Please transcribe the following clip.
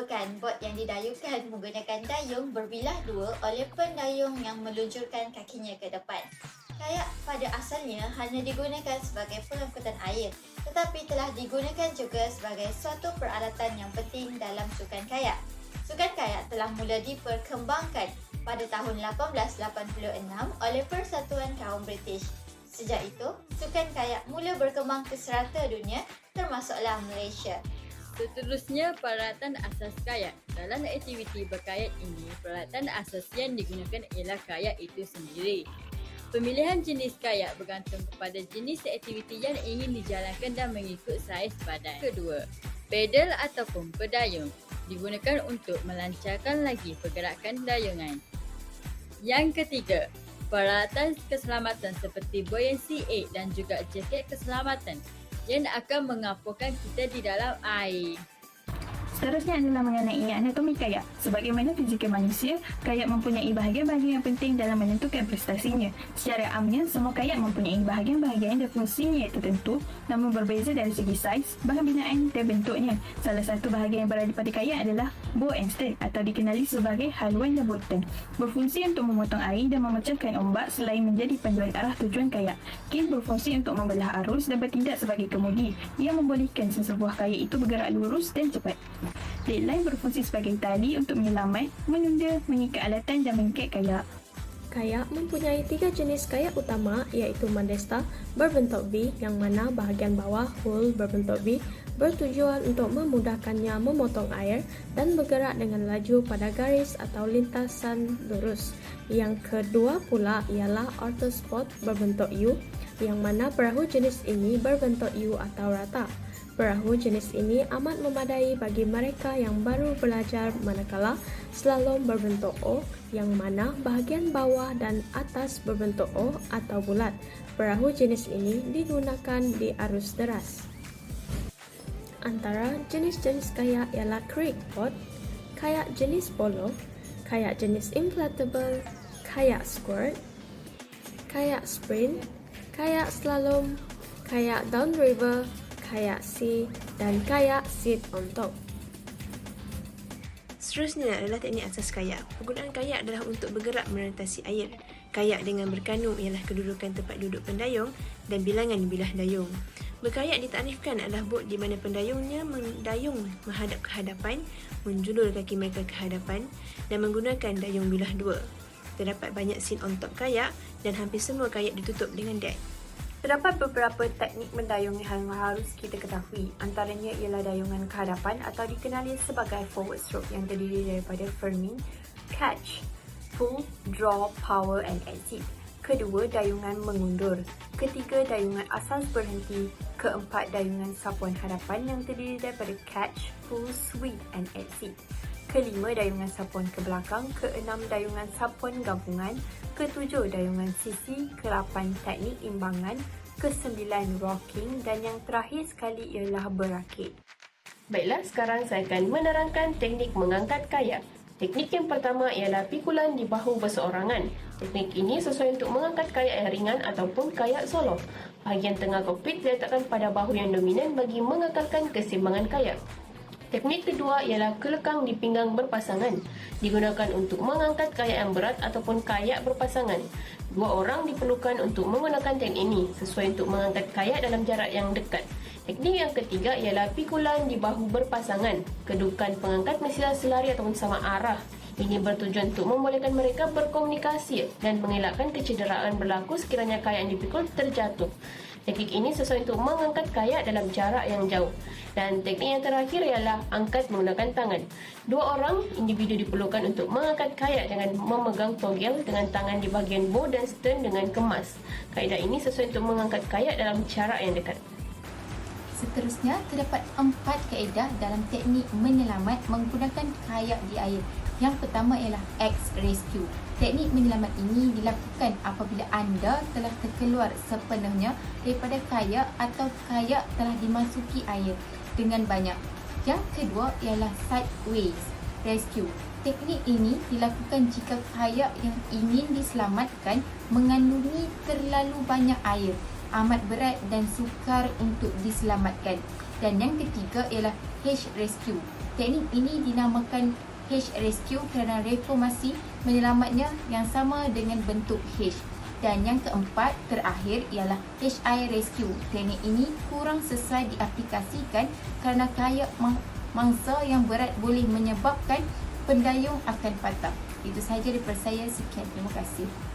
merupakan bot yang didayungkan menggunakan dayung berbilah dua oleh pendayung yang meluncurkan kakinya ke depan. Kayak pada asalnya hanya digunakan sebagai pengangkutan air, tetapi telah digunakan juga sebagai suatu peralatan yang penting dalam sukan kayak. Sukan kayak telah mula diperkembangkan pada tahun 1886 oleh Persatuan Kaum British. Sejak itu, sukan kayak mula berkembang ke serata dunia, termasuklah Malaysia. Seterusnya, peralatan asas kayak. Dalam aktiviti berkayak ini, peralatan asas yang digunakan ialah kayak itu sendiri. Pemilihan jenis kayak bergantung kepada jenis aktiviti yang ingin dijalankan dan mengikut saiz badan. Kedua, pedal ataupun pedayung digunakan untuk melancarkan lagi pergerakan dayungan. Yang ketiga, peralatan keselamatan seperti buoyancy aid dan juga jaket keselamatan yang akan mengapurkan kita di dalam air. Seterusnya adalah mengenai anatomi kayak. Sebagaimana fizikal manusia, kayak mempunyai bahagian-bahagian yang penting dalam menentukan prestasinya. Secara amnya, semua kayak mempunyai bahagian-bahagian dan fungsinya yang tertentu, namun berbeza dari segi saiz, bahan binaan dan bentuknya. Salah satu bahagian yang berada pada kayak adalah bow and stern atau dikenali sebagai haluan dan botan. Berfungsi untuk memotong air dan memecahkan ombak selain menjadi panduan arah tujuan kayak. Kil berfungsi untuk membelah arus dan bertindak sebagai kemudi yang membolehkan sesebuah kayak itu bergerak lurus dan cepat. Deadline berfungsi sebagai tali untuk menyelamat, menunda, mengikat alatan dan mengikat kayak. Kayak mempunyai 3 jenis kayak utama iaitu Mandesta berbentuk V yang mana bahagian bawah hull berbentuk V bertujuan untuk memudahkannya memotong air dan bergerak dengan laju pada garis atau lintasan lurus. Yang kedua pula ialah Orthosport berbentuk U yang mana perahu jenis ini berbentuk U atau rata. Perahu jenis ini amat memadai bagi mereka yang baru belajar manakala slalom berbentuk O yang mana bahagian bawah dan atas berbentuk O atau bulat. Perahu jenis ini digunakan di arus deras. Antara jenis-jenis kayak ialah creek boat, kayak jenis polo, kayak jenis inflatable, kayak squirt, kayak sprint, kayak slalom, kayak downriver, kayak sea dan kayak sit on top. Seterusnya adalah teknik asas kayak. Penggunaan kayak adalah untuk bergerak merentasi air. Kayak dengan berkanu ialah kedudukan tempat duduk pendayung dan bilangan bilah dayung. Berkayak ditaknifkan adalah bot di mana pendayungnya mendayung menghadap ke hadapan, menjulur kaki mereka ke hadapan dan menggunakan dayung bilah dua. Terdapat banyak scene on top kayak dan hampir semua kayak ditutup dengan deck. Terdapat beberapa teknik mendayung yang harus kita ketahui. Antaranya ialah dayungan ke hadapan atau dikenali sebagai forward stroke yang terdiri daripada firming, catch, pull, draw, power and exit. Kedua, dayungan mengundur. Ketiga, dayungan asas berhenti. Keempat, dayungan sapuan hadapan yang terdiri daripada catch, pull, sweep and exit. Kelima, dayungan sapuan ke belakang. Keenam, dayungan sapuan gabungan. Ketujuh, dayungan sisi. Kelapan, teknik imbangan. Kesembilan, rocking. Dan yang terakhir sekali ialah berakit. Baiklah, sekarang saya akan menerangkan teknik mengangkat kayak. Teknik yang pertama ialah pikulan di bahu berseorangan. Teknik ini sesuai untuk mengangkat kayak yang ringan ataupun kayak solo. Bahagian tengah kokpit diletakkan pada bahu yang dominan bagi mengekalkan keseimbangan kayak. Teknik kedua ialah kelekang di pinggang berpasangan. Digunakan untuk mengangkat kayak yang berat ataupun kayak berpasangan. Dua orang diperlukan untuk menggunakan teknik ini sesuai untuk mengangkat kayak dalam jarak yang dekat. Teknik yang ketiga ialah pikulan di bahu berpasangan. Kedudukan pengangkat mestilah selari ataupun sama arah. Ini bertujuan untuk membolehkan mereka berkomunikasi dan mengelakkan kecederaan berlaku sekiranya kayak yang dipikul terjatuh. Teknik ini sesuai untuk mengangkat kayak dalam jarak yang jauh. Dan teknik yang terakhir ialah angkat menggunakan tangan. Dua orang individu diperlukan untuk mengangkat kayak dengan memegang togel dengan tangan di bahagian bow dan stern dengan kemas. Kaedah ini sesuai untuk mengangkat kayak dalam jarak yang dekat. Seterusnya, terdapat 4 kaedah dalam teknik menyelamat menggunakan kayak di air. Yang pertama ialah X-Rescue. Teknik menyelamat ini dilakukan apabila anda telah terkeluar sepenuhnya daripada kayak atau kayak telah dimasuki air dengan banyak. Yang kedua ialah Sideways Rescue. Teknik ini dilakukan jika kayak yang ingin diselamatkan mengandungi terlalu banyak air, amat berat dan sukar untuk diselamatkan. Dan yang ketiga ialah H-Rescue. Teknik ini dinamakan H rescue kerana reformasi menyelamatnya yang sama dengan bentuk H. Dan yang keempat terakhir ialah HI rescue. Teknik ini kurang sesuai diaplikasikan kerana kayak mangsa yang berat boleh menyebabkan pendayung akan patah. Itu sahaja daripada saya. Sekian. Terima kasih.